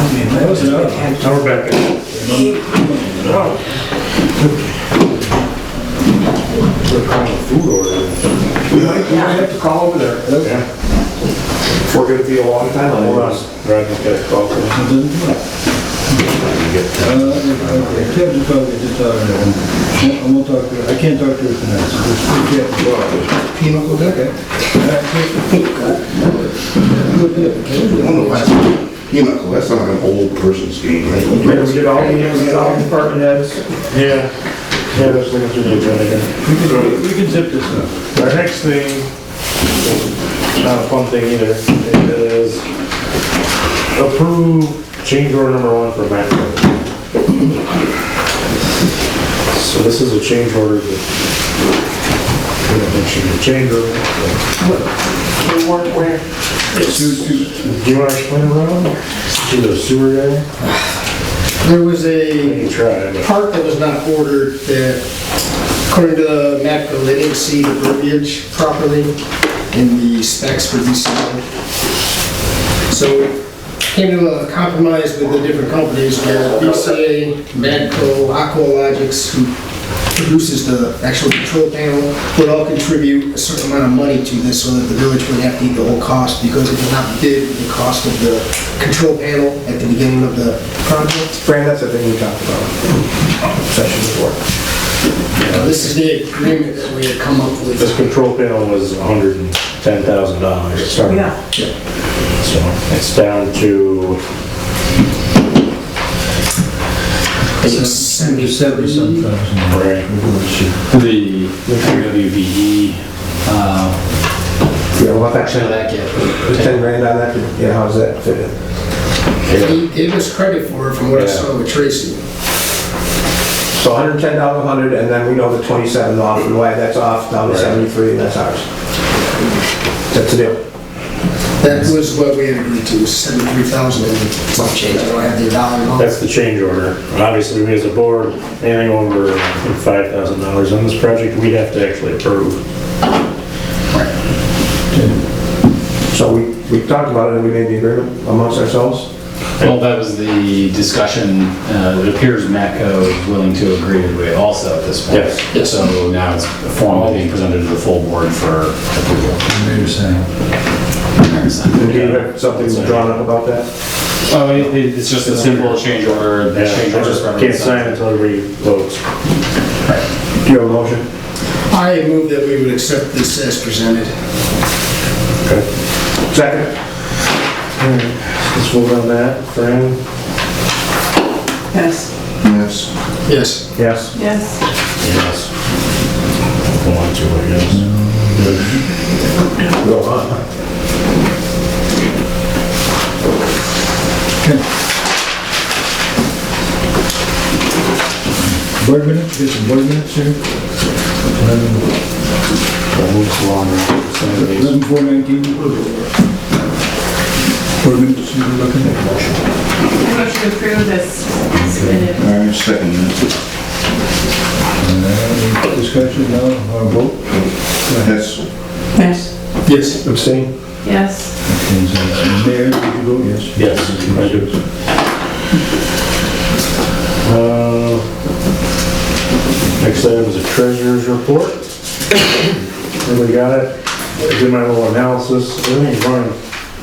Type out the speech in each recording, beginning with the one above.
Now we're back in. We're calling a food order. We might have to call over there. Yeah. We're gonna be a long time on Hold on. this. Right, just got a call from Kevin's probably just talking to him. I won't talk to her. I can't talk to her tonight, so just forget. Peanut butter. Okay. Pinochle, that's not like an old person's game, right? We get all the department heads. Yeah. Yeah, there's looking through the agenda here. We can zip this up. Our next thing, not a fun thing either, is approve change order number 1 for Matt. So this is a change order that, we don't think should be a change order. Where? Do you want to explain it, Ron? To the sewer guy? There was a You try, but. part that was not ordered that, according to the Matco, they didn't see the verbiage properly in the specs for DCO. So came to a compromise with the different companies where BCA, Matco, Aqualogics, who produces the actual control panel, would all contribute a certain amount of money to this so that the village wouldn't have to eat the whole cost because it did not bid the cost of the control panel at the beginning of the project. Fran, that's the thing we talked about. Session before. This is the agreement that we had come up with. This control panel was $110,000. Yeah. So it's down to, $70-some thousand. right, The WVE, Yeah, what that, Actually, that yet. 10 grand on that, yeah, how's that fit in? He gave us credit for it from what I saw with Tracy. So $110, 100, and then we know the 27 off, and why that's off, down to Right. 73, and that's ours. That's the deal. That was what we had agreed to, was 73,000 and some change. I don't have the dollar amount. that's the change order. Obviously, we as a board, anything over, I think, $5,000 on this project, we have to actually approve. So we talked about it, and we made the agreement amongst ourselves. well, that was the discussion. It appears Matco is willing to agree to it also at this point. Yes. So now it's formally being presented to the full board for approval. And do you have something drawn up about that? Oh, it's just a simple change order. Yeah, Change I order just from- can't sign it until everybody votes. Do you have a motion? I move that we would accept this as presented. Okay. Second? Let's vote on that. Fran? Yes. Yes. Yes. Yes. Yes. Yes. Want to, I guess. Go on. Board minutes, get some board minutes here. Moves along. 11/4/19. Board minutes, you can look at that. Motion to approve this submitted. All right, second that. Any discussion now, or vote? Yes. Yes. Yes. Abstain? Yes. Mayor, did you vote yes? Yes, I do. Next item is a treasurer's report. Everybody got it? I did my little analysis. Everything's running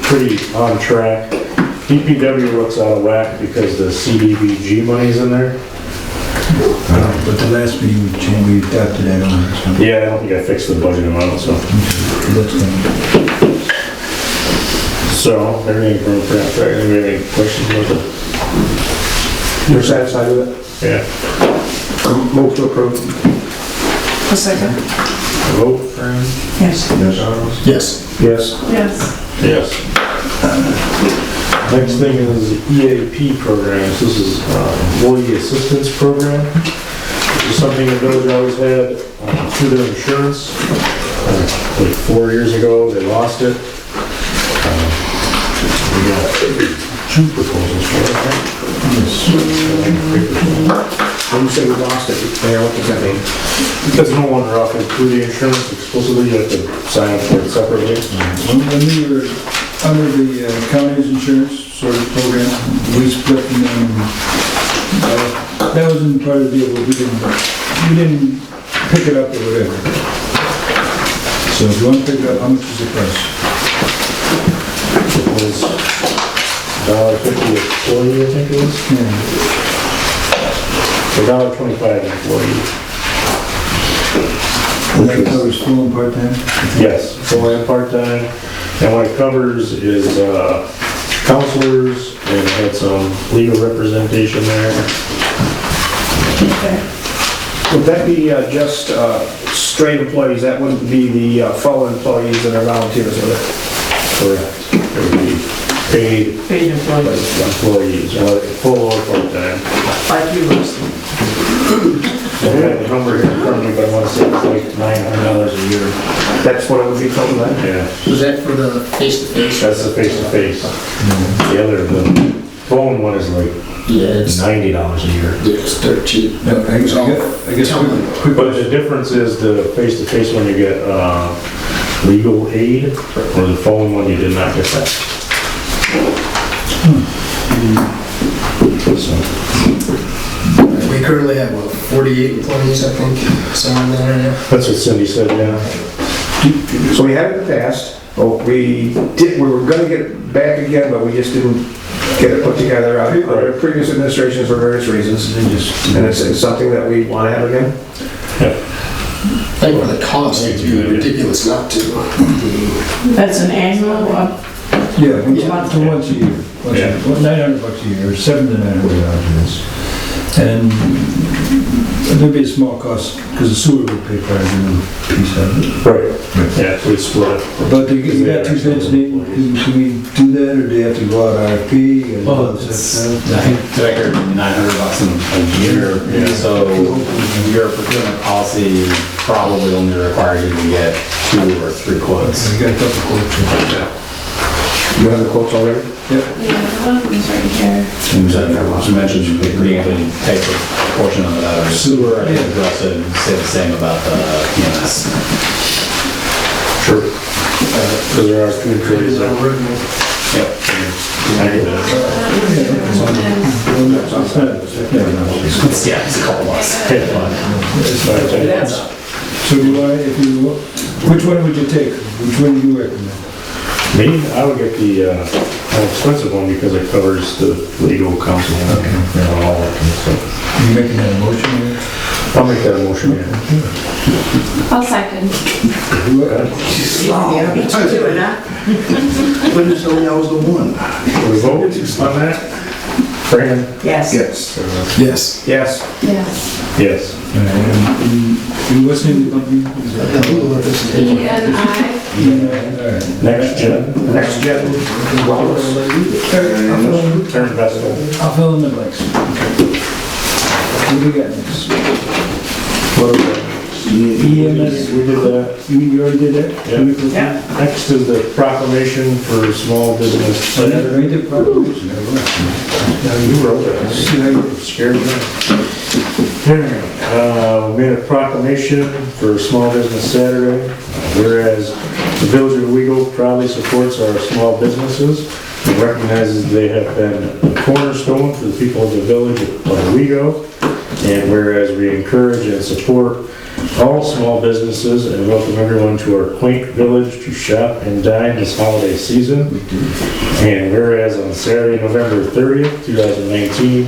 pretty on track. DPW looks out of whack because the CDBG money's in there. But the last meeting, we changed, we adapted that on, so Yeah, I don't think I fixed the budget amount, so. that's done. So, everything's running pretty on track. Anybody have any questions about it? You're satisfied with it? Yeah. Move to approve. A second. Vote, Fran? Yes. Yes. Yes. Yes. Yes. Next thing is EAP programs. This is employee assistance program. This is something the village always had through their insurance. Like 4 years ago, they lost it. We got 2 proposals for it, right? When you say we lost it, Mayor, what does that mean? Because no longer offered through the insurance, exclusively you have to sign up for it separately. When we were under the county's insurance sort of program, we split from them. That wasn't part of the deal, but we didn't pick it up or whatever. So if you want to pick it up, how much is the price? It was $1.50 employee, I think it was. $1.25 employee. And that covers full and part-time? Yes, full and part-time. And what it covers is counselors, and it had some legal representation there. Would that be just straight employees? That wouldn't be the full employees that are volunteers, would it? Correct. It would be paid Paid employees, employees, or full or part-time. like you, Lucy. I had the number here in front of me, but I want to say it's like $900 a year. That's what it would be total then? Yeah, Was that for the face-to-face? that's the face-to-face. The phone one is like Yeah, it's $90 a year. it's dirt cheap. No, I guess quick But the difference is the face-to-face one you get legal aid, or the phone one you did not get that. We currently have, 48 employees, I think, somewhere in that area. That's what Cindy said, yeah. So we had it in the past, but we were gonna get it back again, but we just didn't get it put together under previous administrations for various reasons. And it's something that we want to have again. I think for the cost, it'd be ridiculous not to. That's an annual, Yeah, once a year. Yeah. $900 a year, or $700 to $900. And there'd be a small cost, because the sewer would pay part of the piece of it. Right. Yeah, so we split it. But you got two bids, Nate, can we do that, or do you have to go out RFP? and all that I stuff? think director, $900 a year, so your procurement policy probably only requires you to get 2 or 3 quotes. You got a couple quotes. You have the quotes already? yeah, one of them's right here. And you mentioned you could briefly take a portion of that, or sewer, I think we also say the same about the PMS. Sure. Because there are two trades there. Yep. Yeah, it's a couple bucks. It adds up. So do you want, which one would you take? Which one do you recommend? Me, I would get the more expensive one because it covers the legal counsel and all that kind of stuff. Are you making that a motion? I'll make that a motion, yeah. I'll second. When is only I was the one? Can we vote on that? Fran? Yes. Yes. Yes. Yes. Yes. Yes. You listening to the company? E&I. Next gen. Next gen. Turn vessel. I'll fill in the blanks. What do we got next? What are we? EMS, We did that. you already did that? Yeah. Next is the proclamation for small business. So that, read the proclamation. You wrote it. See how you Scared me. We made a proclamation for Small Business Saturday, whereas the Village of Owego proudly supports our small businesses and recognizes they have been a cornerstone for the people of the Village of Owego, and whereas we encourage and support all small businesses and welcome everyone to our quaint village to shop and dine this holiday season. And whereas on Saturday, November 30th, 2019,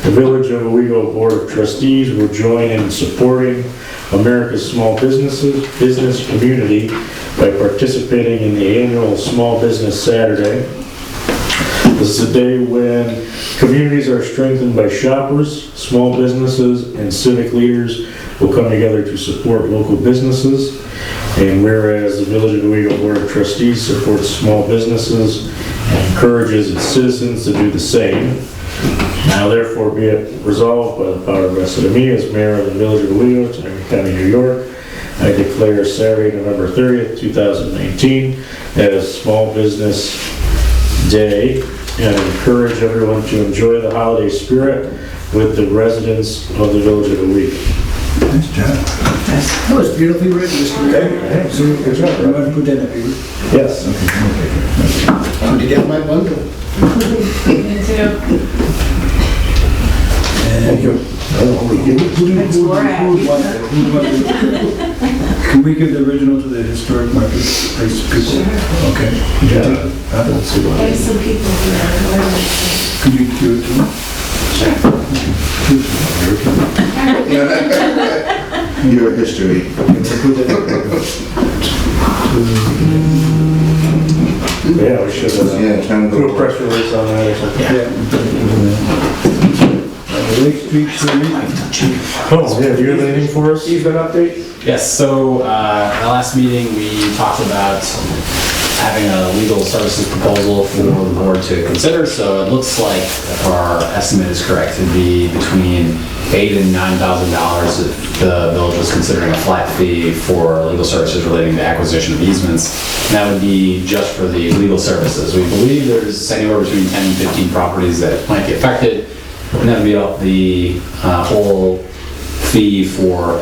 the Village of Owego Board of Trustees will join in supporting America's small business community by participating in the annual Small Business Saturday. This is a day when communities are strengthened by shoppers, small businesses, and civic leaders will come together to support local businesses. And whereas the Village of Owego Board of Trustees supports small businesses and encourages its citizens to do the same, now therefore be it resolved by the power vested in me as mayor of the Village of Owego, Tioga County, New York, I declare Saturday, November 30th, 2019 as Small Business Day, and encourage everyone to enjoy the holiday spirit with the residents of the Village of Owego. Nice job. That was beautifully written, Mr. Mayor. So, good job. You want to put that in the paper? Yes. Put together my bundle. Me too. Thank you. Can we give the original to the historic marketplace people? Okay. Yeah. Let's see what- There's some people here. Can you give it to them? Your history. Yeah, we should Yeah, time to do a go. press release on that or something. Lake Street Series? Oh, yeah, do you have anything for us? Steve, an update? Yes, so, at the last meeting, we talked about having a legal services proposal for the board to consider, so it looks like if our estimate is correct, it'd be between $8,000 and $9,000 if the village was considering a flat fee for legal services relating to acquisition of easements. And that would be just for the legal services. We believe there's anywhere between 10 and 15 properties that might be affected, and that would be up the whole fee for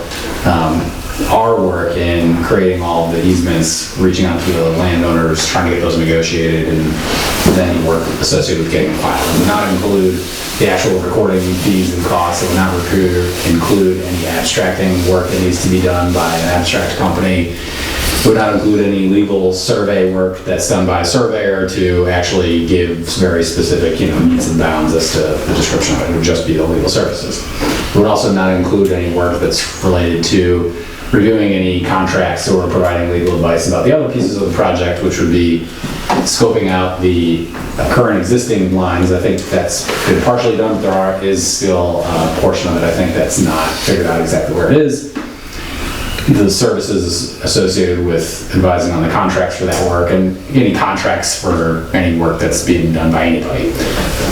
our work in creating all of the easements, reaching out to the landowners, trying to get those negotiated, and then work associated with getting them filed. It would not include the actual recording fees and costs. It would not include any abstracting work that needs to be done by an abstract company. It would not include any legal survey work that's done by a surveyor to actually give very specific, needs and bounds as to the description of it. It would just be the legal services. It would also not include any work that's related to reviewing any contracts or providing legal advice about the other pieces of the project, which would be scoping out the current existing lines. I think that's been partially done, but is still a portion of it, I think, that's not figured out exactly where it is. The services associated with advising on the contracts for that work, and any contracts for any work that's being done by anybody.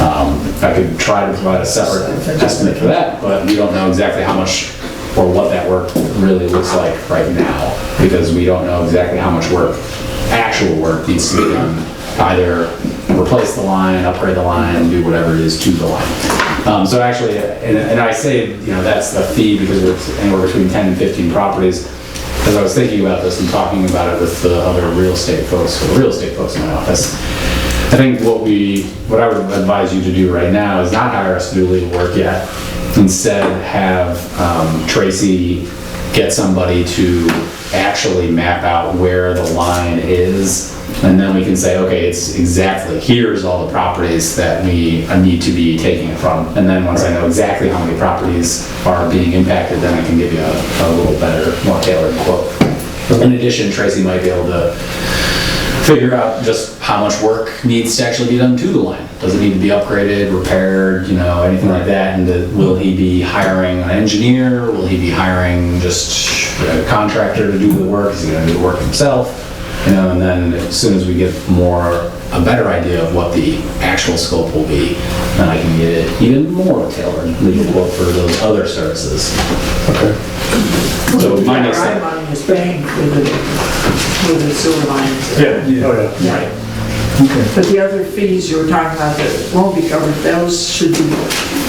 I could try to provide a separate estimate for that, but we don't know exactly how much or what that work really looks like right now, because we don't know exactly how much work, actual work, needs to be done. Either replace the line, upgrade the line, do whatever it is to the line. So actually, and I say, that's the fee because it's anywhere between 10 and 15 properties. As I was thinking about this and talking about it with the other real estate folks in my office, I think what I would advise you to do right now is not hire us to do legal work yet. Instead, have Tracy get somebody to actually map out where the line is, and then we can say, okay, it's exactly, here's all the properties that we need to be taking it from. And then once I know exactly how many properties are being impacted, then I can give you a little better, more tailored quote. In addition, Tracy might be able to figure out just how much work needs to actually be done to the line. Does it need to be upgraded, repaired, anything like that? And will he be hiring an engineer? Will he be hiring just a contractor to do the work? Is he going to do the work himself? And then as soon as we get a better idea of what the actual scope will be, then I can get it even more tailored legal quote for those other services. Okay. So my next Our step. money is paying for the sewer lines. Yeah, Yeah. oh yeah. Right. Okay. But the other fees you were talking about that won't be covered, those should be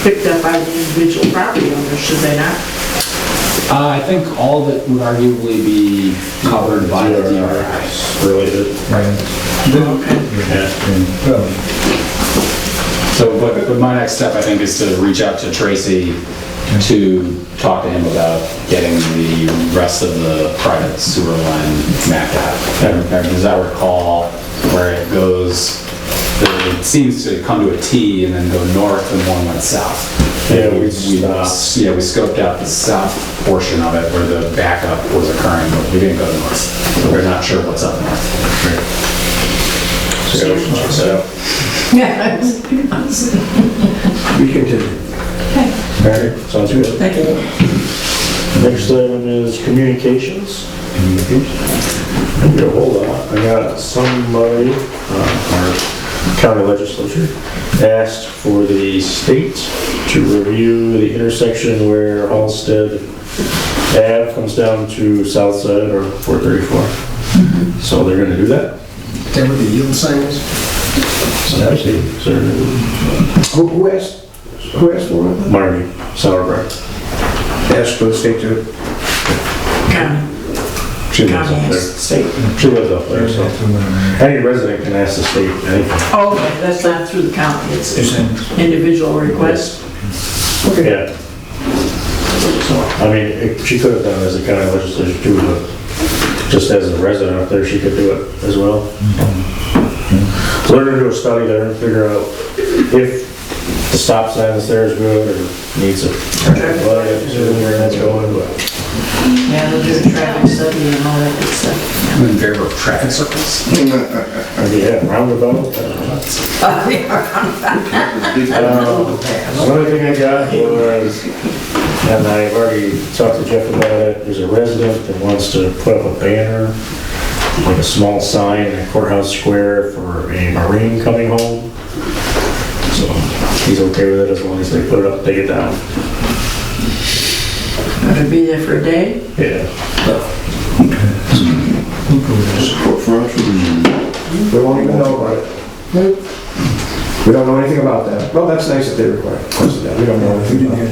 picked up by the individual property owners, should they not? I think all of it would arguably be covered by the DRI. Related. Well, So, but my next step, I think, is to reach out to Tracy to talk to him about getting the rest of the private sewer line mapped out. As I recall, where it goes, it seems to come to a T and then go north and one went south. Yeah, we scoped out the south portion of it where the backup was occurring, but we didn't go north. So we're not sure what's up north. So, check that out. Yeah. We continue. Alright, sounds good. Thank you. Next item is communications. Hold on, I got somebody, our county legislature, asked for the state to review the intersection where Halsted Ave comes down to South Side or 434. So they're gonna do that. Is that what the yield sign is? Who asked for it? Marty Sauerbrei. Asked for the state to, County. She lives County up has there. state. She lives up there, so any resident can ask the state anything. Oh, okay, that's not through the county, it's You're saying, individual request. Yeah. I mean, she could have done it as a county legislature too, but just as a resident up there, she could do it as well. So they're gonna do a study there and figure out if the stop sign that's there is good or needs a traffic light, where that's going, but. Yeah, they'll do a traffic study and all that good stuff. I'm in favor of traffic circles. Yeah, roundabout. Another thing I got was, and I've already talked to Jeff about it, there's a resident that wants to put up a banner, like a small sign in a courthouse square for a Marine coming home. So he's okay with it as long as they put it up, take it down. Gonna be there for a day? Yeah. We won't even know about it. We don't know anything about that. Well, that's nice that they requested that. We don't know we anything didn't about hear it.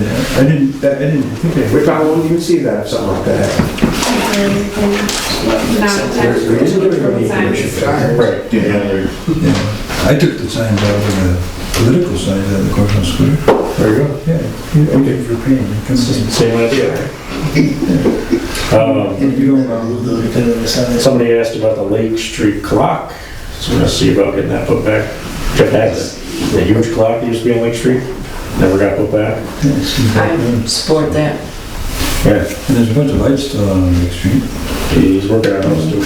that. I didn't think I. We probably wouldn't even see that if something like that happened. Right. Yeah. Yeah, I took the signs out of the political signs out of the courthouse square. There you go. Yeah, okay for pain. Same idea, right? And you don't, Somebody asked about the Lake Street clock, so we're gonna see about getting that put back. Jeff has it. The huge clock that used to be on Lake Street, never got put back. I support that. Yeah, and there's a bunch of lights still on Lake Street. he's working on those too.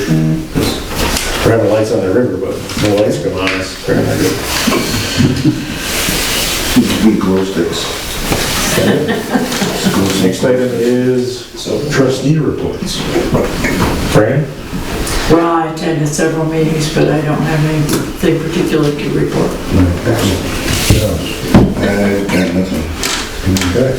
We're having lights on the river, but no lights come on, it's very not good. Glow sticks. Next item is trustee reports. Fran? Well, I attended several meetings, but I don't have anything particular to report. I got nothing. Okay.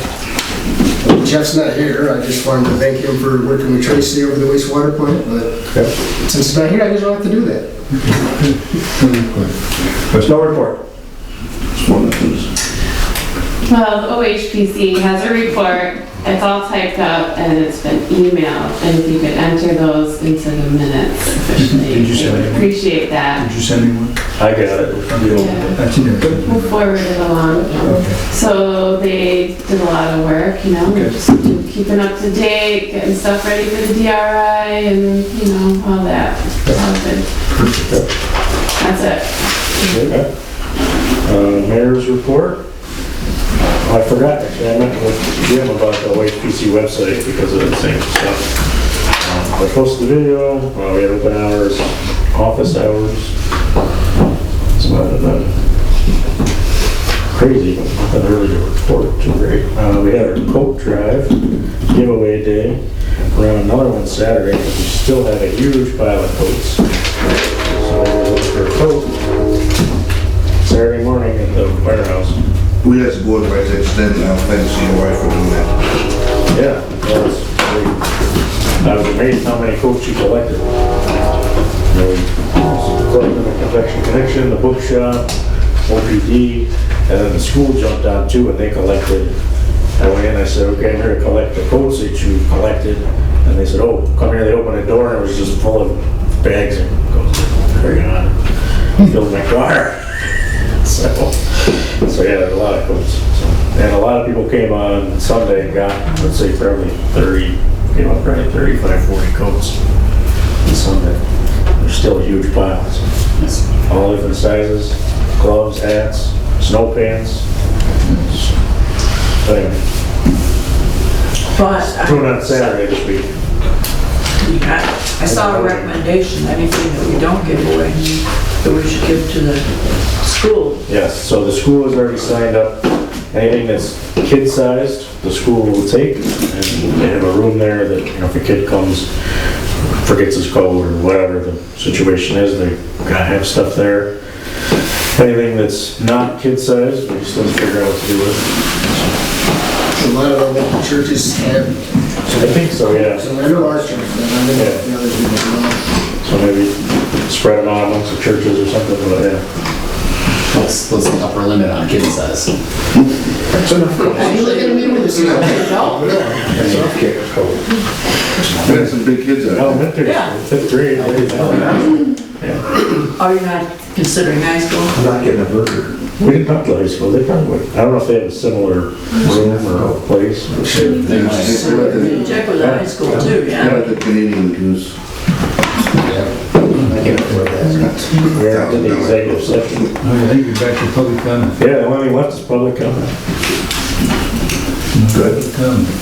Jeff's not here, I just wanted to thank him for working with Tracy over the wastewater plant, but since he's not here, I just don't have to do that. There's no report. Just one of those. Well, the OHPC has a report, it's all typed up and it's been emailed, and if you could enter those into the minutes officially, Did you send I would it? appreciate that. Did you send me one? I got it. Yeah. I think I did. We'll forward it along. Okay. So they did a lot of work, you know, Okay. just keeping up to date, getting stuff ready for the DRI and, you know, all that. It's all good. That's it. Okay. Mayor's report. I forgot, actually, I met with Jim about the OHPC website because of the same stuff. I posted the video, we had open hours, office hours. It's about it, crazy, but nothing really to report too great. We had our coat drive giveaway day. We're on another one Saturday, because we still have a huge pile of coats. So we're looking for a coat Saturday morning at the firehouse. We had to board rights extended. I'm glad to see your wife for doing that. Yeah, that was great. I was amazed how many coats you collected. You know, we collected the Confection Connection, the bookshop, OPD, and then the school jumped on too, and they collected. I went in, I said, okay, I'm here to collect the coats that you collected. And they said, oh, come here. They opened the door and it was just full of bags and goes, carry on. Filled my car. So yeah, there's a lot of coats. And a lot of people came on Sunday and got, let's say, probably 30, came up probably 35, 40 coats on Sunday. There's still huge piles. All different sizes, gloves, hats, snow pants. But anyway, But doing it on Saturday this week. I saw a recommendation, anything that we don't give away, that we should give to the school. Yes, so the school has already signed up. Anything that's kid-sized, the school will take, and they have a room there that, you know, if a kid comes, forgets his code or whatever the situation is, they gotta have stuff there. Anything that's not kid-sized, we still figure out what to do with. A lot of the local churches have, I think so, yeah. so I know our church, but I don't know if the others do as well. So maybe spread them out amongst the churches or something, but yeah. What's the upper limit on kid size? That's enough. Are you looking at me with to see what they know. Soft kick. We had some big kids out there. Elementary, Yeah. school, 5th grade. Oh, you're not considering high school? I'm not getting a burger. We didn't talk to high school, they probably, I don't know if they have a similar room or place. They might. Check with the high school too, Yeah, yeah. the Canadian goose. I can't afford that. We're in the executive session. Oh, yeah, I think we're back to public comment. Yeah, the one we left is public comment. Good.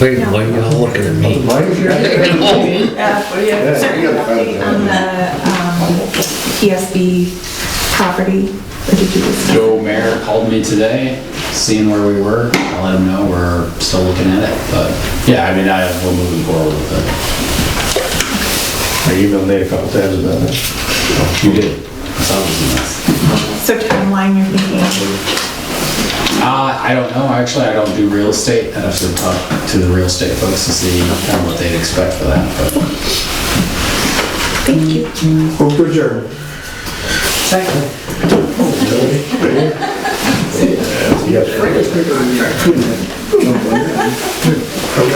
Wait, why are y'all looking at me? Mike's here? Yeah, what do you have to say? You gotta find On that. the PSB property, or did you just? Joe Mayer called me today, seeing where we were. I let him know we're still looking at it, but yeah, I mean, we're moving forward with it. I emailed Nate a couple times about it. You did. So that was nice. So timeline you're thinking? I don't know, actually, I don't do real estate. I'd have to talk to the real estate folks to see kind of what they'd expect for that, but. Thank you. Move to adjourn. Second. Yes. From